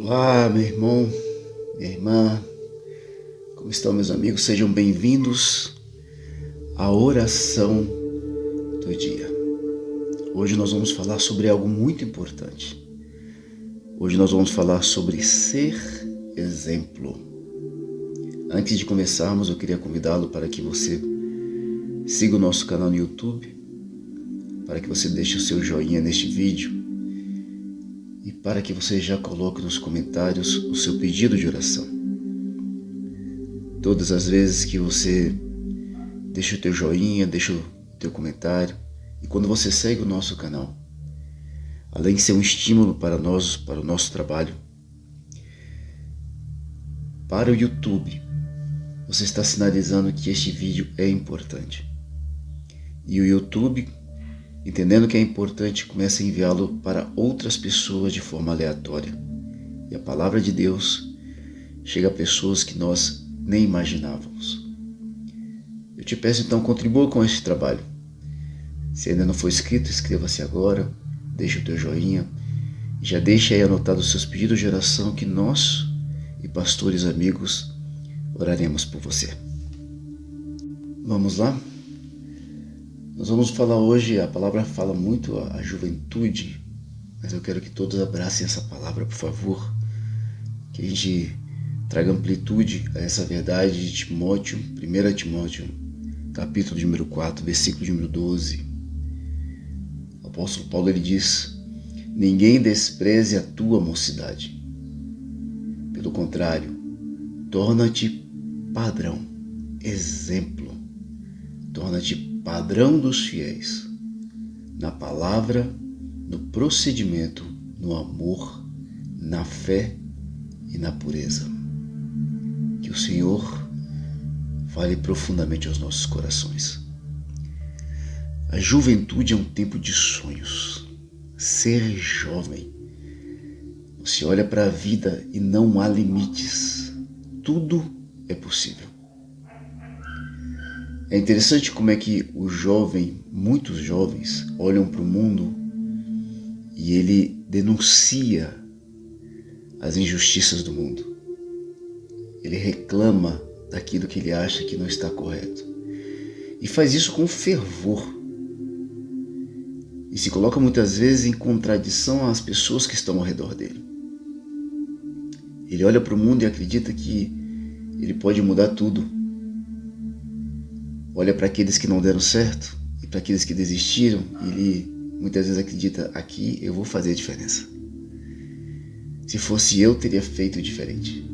Olá, meu irmão, minha irmã, como estão meus amigos? Sejam bem-vindos à oração do dia. Hoje nós vamos falar sobre algo muito importante. Hoje nós vamos falar sobre ser exemplo. Antes de começarmos, eu queria convidá-lo para que você siga o nosso canal no YouTube, para que você deixe o seu joinha neste vídeo e para que você já coloque nos comentários o seu pedido de oração. Todas as vezes que você deixa o teu joinha, deixa o teu comentário, e quando você segue o nosso canal, além de ser um estímulo para nós, para o nosso trabalho, para o YouTube, você está sinalizando que este vídeo é importante. E o YouTube, entendendo que é importante, começa a enviá-lo para outras pessoas de forma aleatória. E a palavra de Deus chega a pessoas que nós nem imaginávamos. Eu te peço então, contribua com este trabalho. Se ainda não for inscrito, inscreva-se agora, deixe o teu joinha e já deixe aí anotado os seus pedidos de oração que nós e pastores amigos oraremos por você. Vamos lá? Nós vamos falar hoje, a palavra fala muito a juventude, mas eu quero que todos abracem essa palavra, por favor, que a gente traga amplitude a essa verdade de Timóteo, 1 Timóteo, capítulo número 4, versículo número 12. O apóstolo Paulo ele diz: ninguém despreze a tua mocidade. Pelo contrário, torna-te padrão, exemplo, torna-te padrão dos fiéis, na palavra, no procedimento, no amor, na fé e na pureza. Que o Senhor fale profundamente aos nossos corações. A juventude é um tempo de sonhos. Ser jovem. Você olha para a vida e não há limites. Tudo é possível. É interessante como é que muitos jovens olham para o mundo e ele denuncia as injustiças do mundo. Ele reclama daquilo que ele acha que não está correto. E faz isso com fervor. E se coloca muitas vezes em contradição às pessoas que estão ao redor dele. Ele olha para o mundo e acredita que ele pode mudar tudo. Olha para aqueles que não deram certo e para aqueles que desistiram e ele muitas vezes acredita: aqui eu vou fazer a diferença. Se fosse eu, teria feito diferente.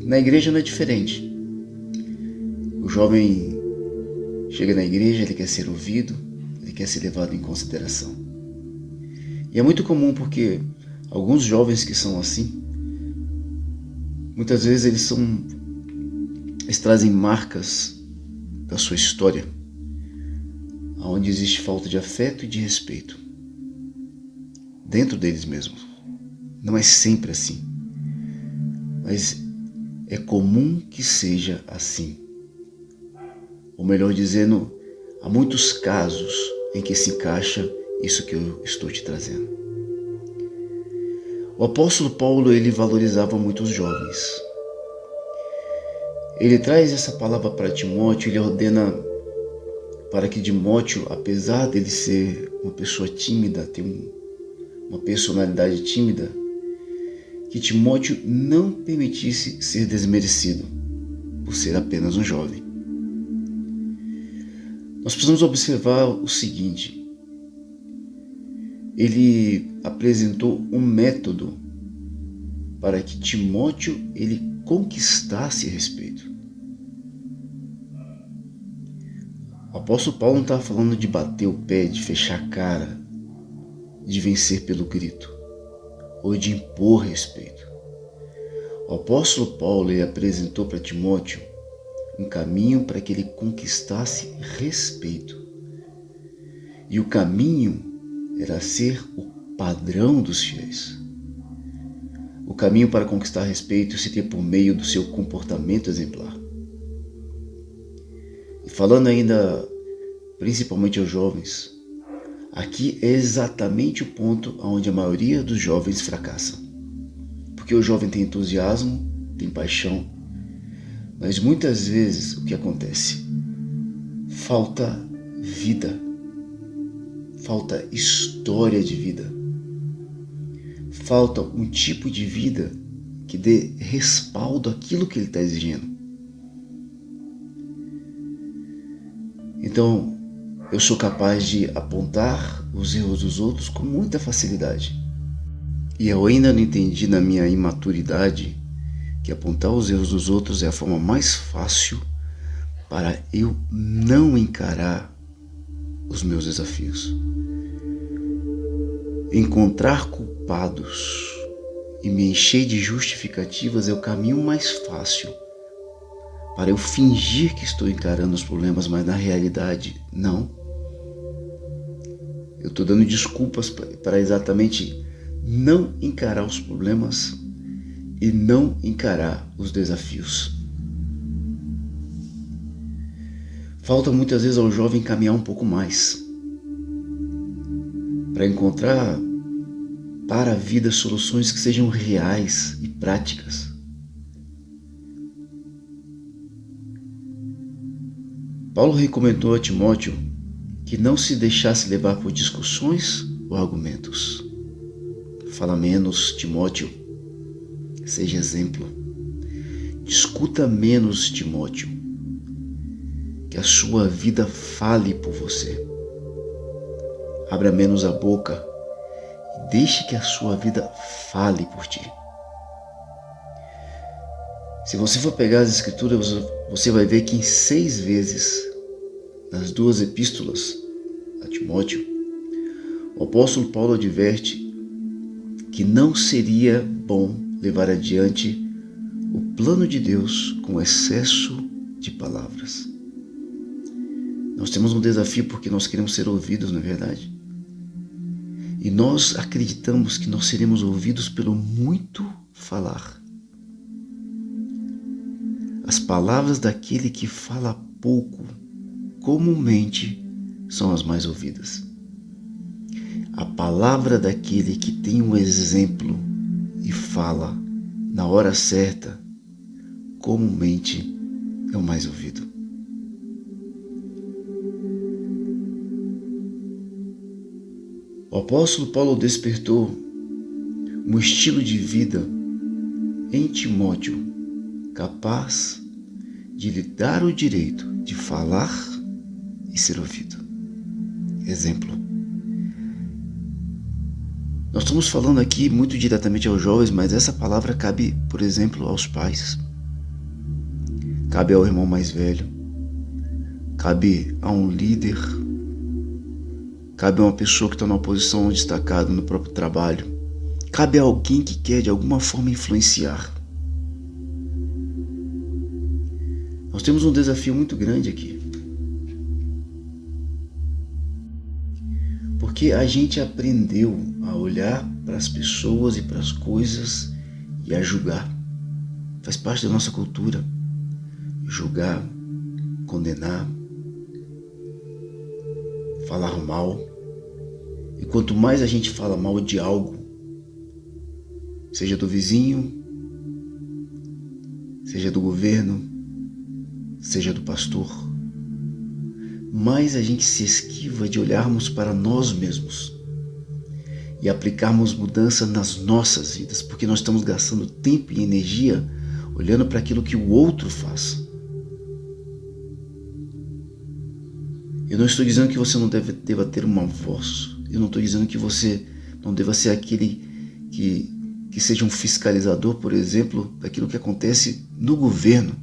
Na igreja não é diferente. O jovem chega na igreja, ele quer ser ouvido, ele quer ser levado em consideração. E é muito comum porque alguns jovens que são assim, muitas vezes eles trazem marcas da sua história, onde existe falta de afeto e de respeito dentro deles mesmos. Não é sempre assim, mas é comum que seja assim. Ou melhor dizendo, há muitos casos em que se encaixa isso que eu estou te trazendo. O apóstolo Paulo, ele valorizava muito os jovens. Ele traz essa palavra para Timóteo, ele ordena para que Timóteo, apesar dele ser uma pessoa tímida, ter uma personalidade tímida, que Timóteo não permitisse ser desmerecido por ser apenas um jovem. Nós precisamos observar o seguinte: ele apresentou um método para que Timóteo ele conquistasse respeito. O apóstolo Paulo não estava falando de bater o pé, de fechar a cara, de vencer pelo grito, ou de impor respeito. O apóstolo Paulo ele apresentou para Timóteo um caminho para que ele conquistasse respeito. E o caminho era ser o padrão dos fiéis. O caminho para conquistar respeito seria por meio do seu comportamento exemplar. E falando ainda principalmente aos jovens, aqui é exatamente o ponto onde a maioria dos jovens fracassa. porque o jovem tem entusiasmo, tem paixão, mas muitas vezes o que acontece? Falta vida, falta história de vida, falta um tipo de vida que dê respaldo àquilo que ele está exigindo. Então, eu sou capaz de apontar os erros dos outros com muita facilidade. E eu ainda não entendi na minha imaturidade que apontar os erros dos outros é a forma mais fácil para eu não encarar os meus desafios. Encontrar culpados e me encher de justificativas é o caminho mais fácil para eu fingir que estou encarando os problemas, mas na realidade não. Eu estou dando desculpas para exatamente não encarar os problemas e não encarar os desafios. Falta muitas vezes ao jovem caminhar um pouco mais para encontrar para a vida soluções que sejam reais e práticas. Paulo recomendou a Timóteo que não se deixasse levar por discussões ou argumentos. Fala menos, Timóteo. Seja exemplo. Discuta menos, Timóteo. Que a sua vida fale por você. Abra menos a boca e deixe que a sua vida fale por ti. Se você for pegar as escrituras, você vai ver que em 6 vezes, nas 2 epístolas a Timóteo, o apóstolo Paulo adverte que não seria bom levar adiante o plano de Deus com excesso de palavras. Nós temos um desafio porque nós queremos ser ouvidos, não é verdade? E nós acreditamos que nós seremos ouvidos pelo muito falar. As palavras daquele que fala pouco, comumente, são as mais ouvidas. A palavra daquele que tem um exemplo e fala na hora certa, comumente é o mais ouvido. O apóstolo Paulo despertou um estilo de vida em Timóteo capaz de lhe dar o direito de falar e ser ouvido. Exemplo. Nós estamos falando aqui muito diretamente aos jovens, mas essa palavra cabe, por exemplo, aos pais. Cabe ao irmão mais velho. Cabe a um líder. Cabe a uma pessoa que está numa posição destacada no próprio trabalho. Cabe a alguém que quer de alguma forma influenciar. Nós temos um desafio muito grande aqui. Porque a gente aprendeu a olhar para as pessoas e para as coisas e a julgar. Faz parte da nossa cultura. Julgar, condenar, falar mal. E quanto mais a gente fala mal de algo, seja do vizinho, seja do governo, seja do pastor, mais a gente se esquiva de olharmos para nós mesmos e aplicarmos mudança nas nossas vidas, porque nós estamos gastando tempo e energia olhando para aquilo que o outro faz. Eu não estou dizendo que você não deva ter uma voz. Eu não estou dizendo que você não deva ser aquele que seja um fiscalizador, por exemplo, daquilo que acontece no governo.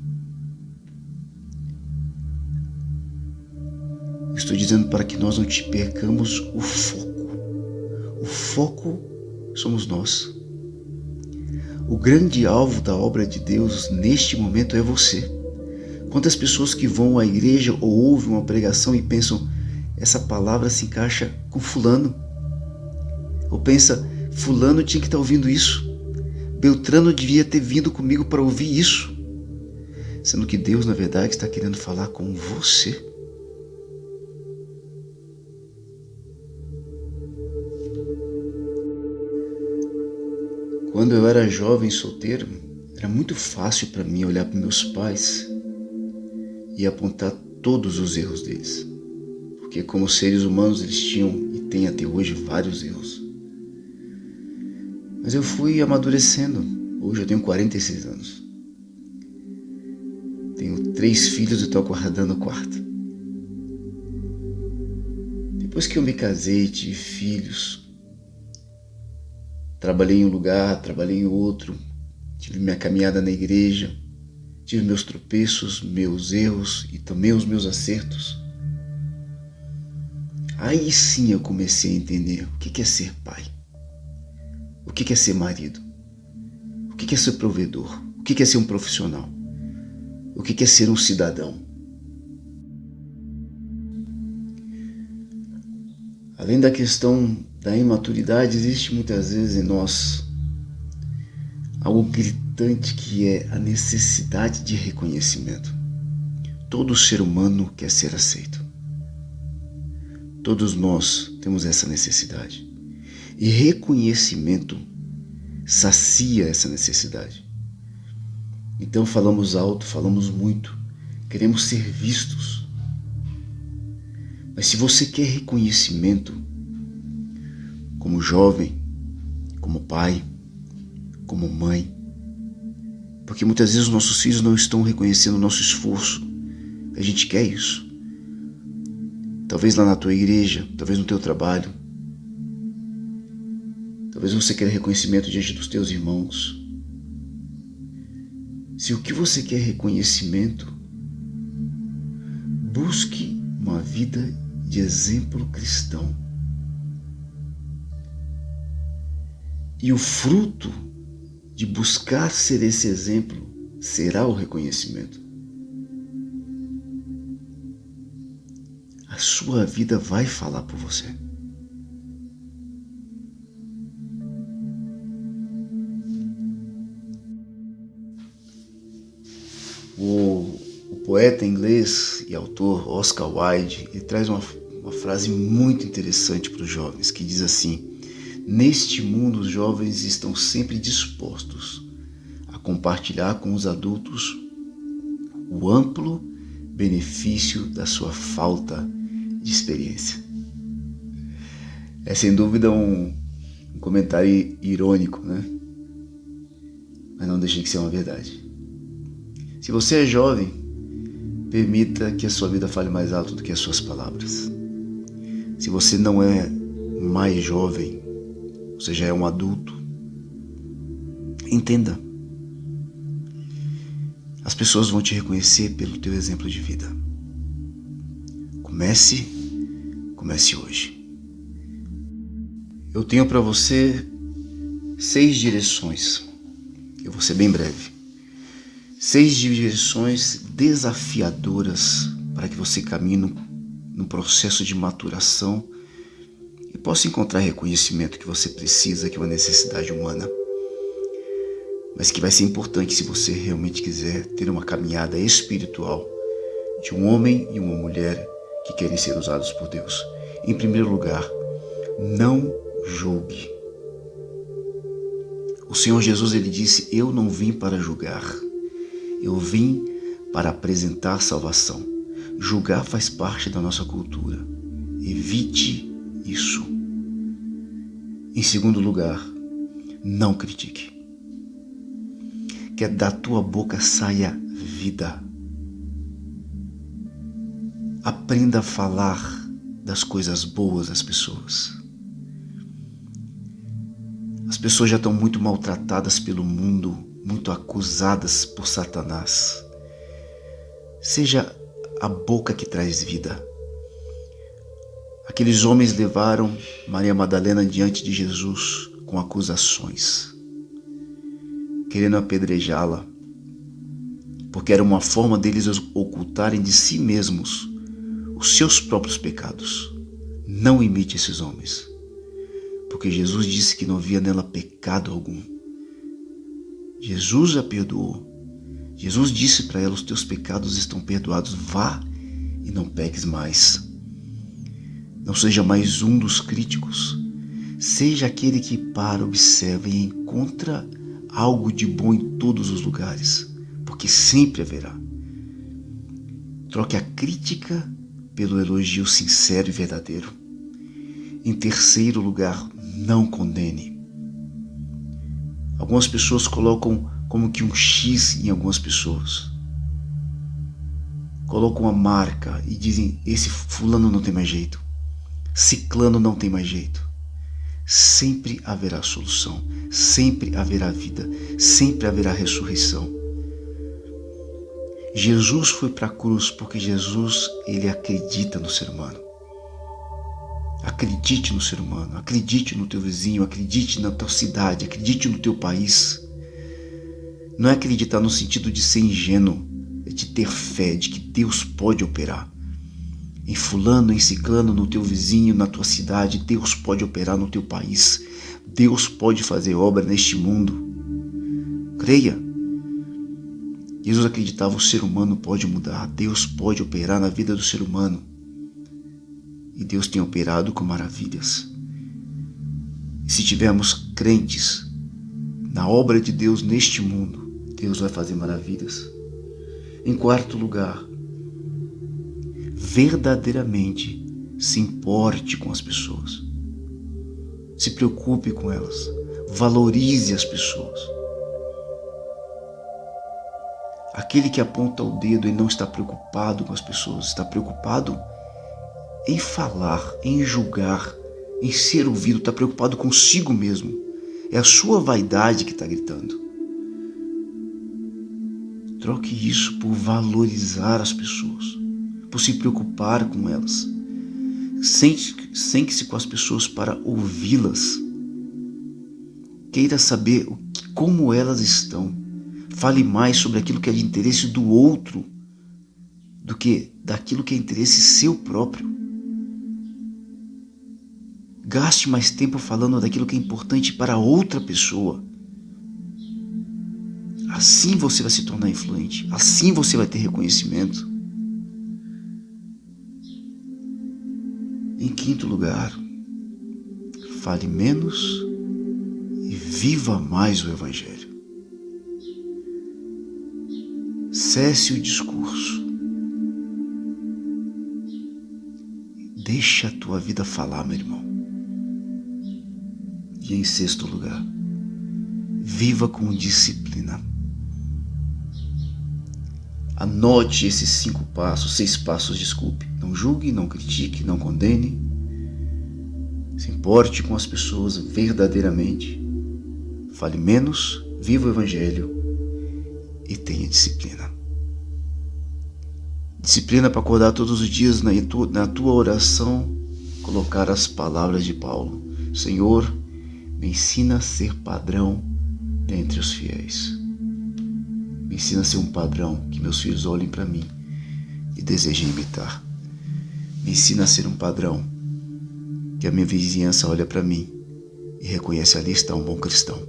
Estou dizendo para que nós não te percamos o foco. O foco somos nós. O grande alvo da obra de Deus neste momento é você. Quantas pessoas que vão à igreja ou ouvem uma pregação e pensam, essa palavra se encaixa com fulano. Ou pensa, fulano tinha que estar ouvindo isso. Beltrano devia ter vindo comigo para ouvir isso. Sendo que Deus, na verdade, está querendo falar com você. Quando eu era jovem solteiro, era muito fácil para mim olhar para meus pais e apontar todos os erros deles. Porque como seres humanos eles tinham e têm até hoje vários erros. Mas eu fui amadurecendo. Hoje eu tenho 46 anos. Tenho 3 filhos e estou guardando o quarto. Depois que eu me casei, tive filhos, trabalhei em um lugar, trabalhei em outro, tive minha caminhada na igreja, tive meus tropeços, meus erros e também os meus acertos. Aí sim eu comecei a entender o que é ser pai, o que é ser marido, o que é ser provedor, o que é ser um profissional, o que é ser um cidadão. Além da questão da imaturidade, existe muitas vezes em nós algo gritante que é a necessidade de reconhecimento. Todo ser humano quer ser aceito. Todos nós temos essa necessidade. E reconhecimento sacia essa necessidade. Então falamos alto, falamos muito, queremos ser vistos. Mas se você quer reconhecimento como jovem, como pai, como mãe, porque muitas vezes os nossos filhos não estão reconhecendo o nosso esforço, a gente quer isso. Talvez lá na tua igreja, talvez no teu trabalho, talvez você queira reconhecimento diante dos teus irmãos. Se o que você quer é reconhecimento, busque uma vida de exemplo cristão. E o fruto de buscar ser esse exemplo será o reconhecimento. A sua vida vai falar por você. O poeta inglês e autor Oscar Wilde, ele traz uma frase muito interessante para os jovens, que diz assim: neste mundo os jovens estão sempre dispostos a compartilhar com os adultos o amplo benefício da sua falta de experiência. É sem dúvida um comentário irônico, né? Mas não deixa de ser uma verdade. Se você é jovem, permita que a sua vida fale mais alto do que as suas palavras. Se você não é mais jovem, você já é um adulto, entenda. As pessoas vão te reconhecer pelo teu exemplo de vida. Comece hoje. Eu tenho para você 6 direções. Eu vou ser bem breve. 6 direções desafiadoras para que você caminhe num processo de maturação e possa encontrar reconhecimento que você precisa, que é uma necessidade humana, mas que vai ser importante se você realmente quiser ter uma caminhada espiritual de um homem e uma mulher que querem ser usados por Deus. Em primeiro lugar, não julgue. O Senhor Jesus, ele disse: eu não vim para julgar, eu vim para apresentar salvação. Julgar faz parte da nossa cultura. Evite isso. Em segundo lugar, não critique. Que da tua boca saia vida. Aprenda a falar das coisas boas das pessoas. As pessoas já estão muito maltratadas pelo mundo, muito acusadas por Satanás. Seja a boca que traz vida. Aqueles homens levaram Maria Madalena diante de Jesus com acusações, querendo apedrejá-la, porque era uma forma deles ocultarem de si mesmos os seus próprios pecados. Não imite esses homens, porque Jesus disse que não havia nela pecado algum. Jesus a perdoou. Jesus disse para ela: os teus pecados estão perdoados, vá e não peques mais. Não seja mais um dos críticos, Seja aquele que para, observa e encontra algo de bom em todos os lugares, porque sempre haverá. Troque a crítica pelo elogio sincero e verdadeiro. Em terceiro lugar, não condene. Algumas pessoas colocam como que um X em algumas pessoas. Colocam uma marca e dizem: esse fulano não tem mais jeito, ciclano não tem mais jeito. Sempre haverá solução, sempre haverá vida, sempre haverá ressurreição. Jesus foi para a cruz porque Jesus, ele acredita no ser humano. Acredite no ser humano, acredite no teu vizinho, acredite na tua cidade, acredite no teu país. Não é acreditar no sentido de ser ingênuo, é de ter fé de que Deus pode operar. Em fulano, em ciclano, no teu vizinho, na tua cidade, Deus pode operar no teu país. Deus pode fazer obra neste mundo. Creia. Jesus acreditava que o ser humano pode mudar, Deus pode operar na vida do ser humano. E Deus tem operado com maravilhas. E se tivermos crentes na obra de Deus neste mundo, Deus vai fazer maravilhas. Em quarto lugar, verdadeiramente se importe com as pessoas. Se preocupe com elas. Valorize as pessoas. Aquele que aponta o dedo e não está preocupado com as pessoas, está preocupado em falar, em julgar, em ser ouvido, está preocupado consigo mesmo. É a sua vaidade que está gritando. Troque isso por valorizar as pessoas, por se preocupar com elas. Sente-se com as pessoas para ouvi-las. Queira saber como elas estão. Fale mais sobre aquilo que é de interesse do outro do que daquilo que é interesse seu próprio. Gaste mais tempo falando daquilo que é importante para outra pessoa. Assim você vai se tornar influente. Assim você vai ter reconhecimento. Em quinto lugar, fale menos e viva mais o Evangelho. Cesse o discurso. Deixa a tua vida falar, meu irmão. E em sexto lugar, viva com disciplina. Anote esses 6 passos, desculpe. Não julgue, não critique, não condene. Se importe com as pessoas verdadeiramente. Fale menos, viva o Evangelho e tenha disciplina. Disciplina para acordar todos os dias na tua oração, colocar as palavras de Paulo. Senhor, me ensina a ser padrão dentre os fiéis. Me ensina a ser um padrão que meus filhos olhem para mim e desejem imitar. Me ensina a ser um padrão que a minha vizinhança olha para mim e reconhece: ali está um bom cristão.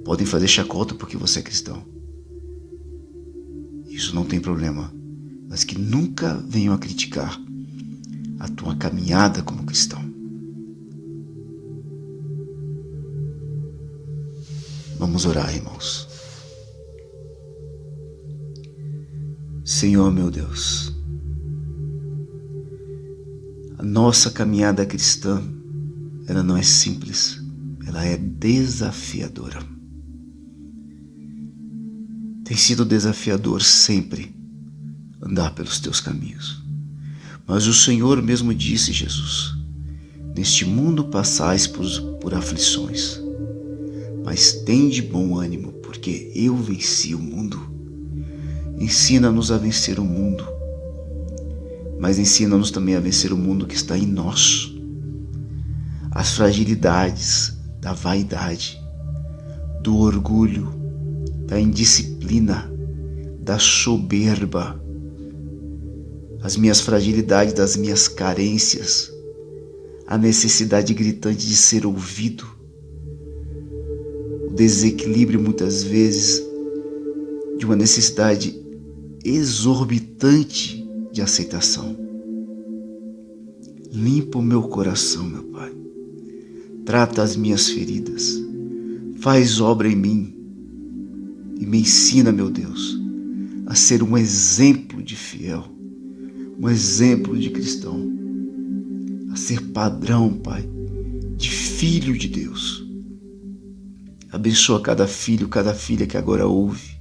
Podem fazer chacota porque você é cristão. Isso não tem problema, mas que nunca venham a criticar a tua caminhada como cristão. Vamos orar, irmãos. Senhor meu Deus, a nossa caminhada cristã, ela não é simples, ela é desafiadora. Tem sido desafiador sempre andar pelos teus caminhos. Mas o Senhor mesmo disse, Jesus, neste mundo passais por aflições, mas tende bom ânimo, porque eu venci o mundo. Ensina-nos a vencer o mundo, mas ensina-nos também a vencer o mundo que está em nós. As fragilidades da vaidade, do orgulho, da indisciplina, da soberba, as minhas fragilidades, das minhas carências, a necessidade gritante de ser ouvido, o desequilíbrio muitas vezes de uma necessidade exorbitante de aceitação. Limpa o meu coração, meu Pai. Trata as minhas feridas. Faz obra em mim. E me ensina, meu Deus, a ser um exemplo de fiel, um exemplo de cristão, a ser padrão, Pai, de filho de Deus. Abençoa cada filho, cada filha que agora ouve.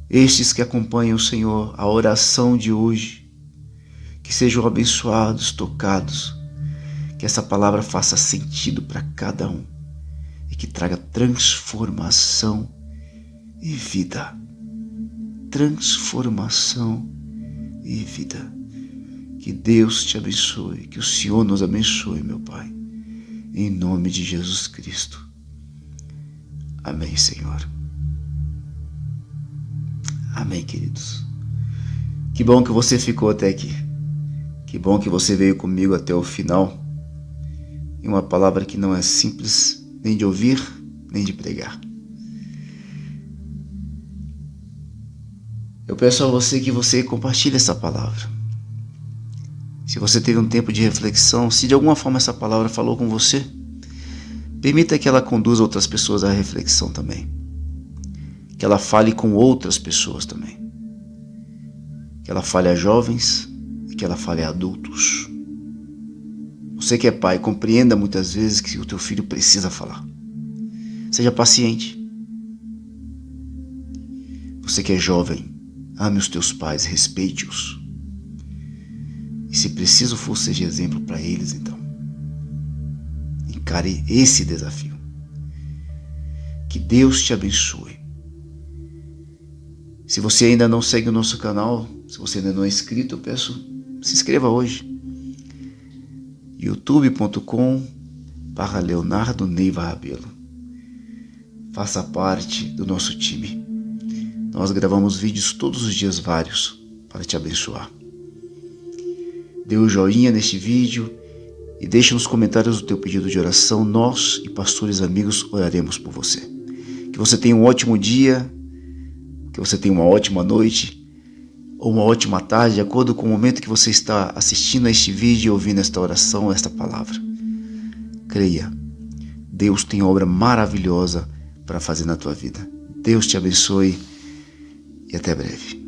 Estes que acompanham, Senhor, a oração de hoje, que sejam abençoados, tocados, que essa palavra faça sentido para cada um e que traga transformação e vida. Transformação e vida. Que Deus te abençoe, que o Senhor nos abençoe, meu Pai, em nome de Jesus Cristo. Amém, Senhor. Amém, queridos. Que bom que você ficou até aqui. Que bom que você veio comigo até o final. E uma palavra que não é simples nem de ouvir, nem de pregar. Eu peço a você que você compartilhe essa palavra. Se você teve um tempo de reflexão, se de alguma forma essa palavra falou com você, permita que ela conduza outras pessoas à reflexão também. Que ela fale com outras pessoas também. Que ela fale a jovens e que ela fale a adultos. Você que é pai, compreenda muitas vezes que o teu filho precisa falar. Seja paciente. Você que é jovem, ame os teus pais, respeite-os. E se preciso for, seja exemplo para eles, então. Encare esse desafio. Que Deus te abençoe. Se você ainda não segue o nosso canal, se você ainda não é inscrito, eu peço, se inscreva hoje. youtube.com/Leonardo Neiva Rabelo. Faça parte do nosso time. Nós gravamos vídeos todos os dias, vários, para te abençoar. Dê um joinha neste vídeo e deixe nos comentários o teu pedido de oração. Nós e pastores amigos oraremos por você. Que você tenha um ótimo dia, que você tenha uma ótima noite ou uma ótima tarde, de acordo com o momento que você está assistindo a este vídeo e ouvindo esta oração, esta palavra. Creia, Deus tem obra maravilhosa para fazer na tua vida. Deus te abençoe e até breve.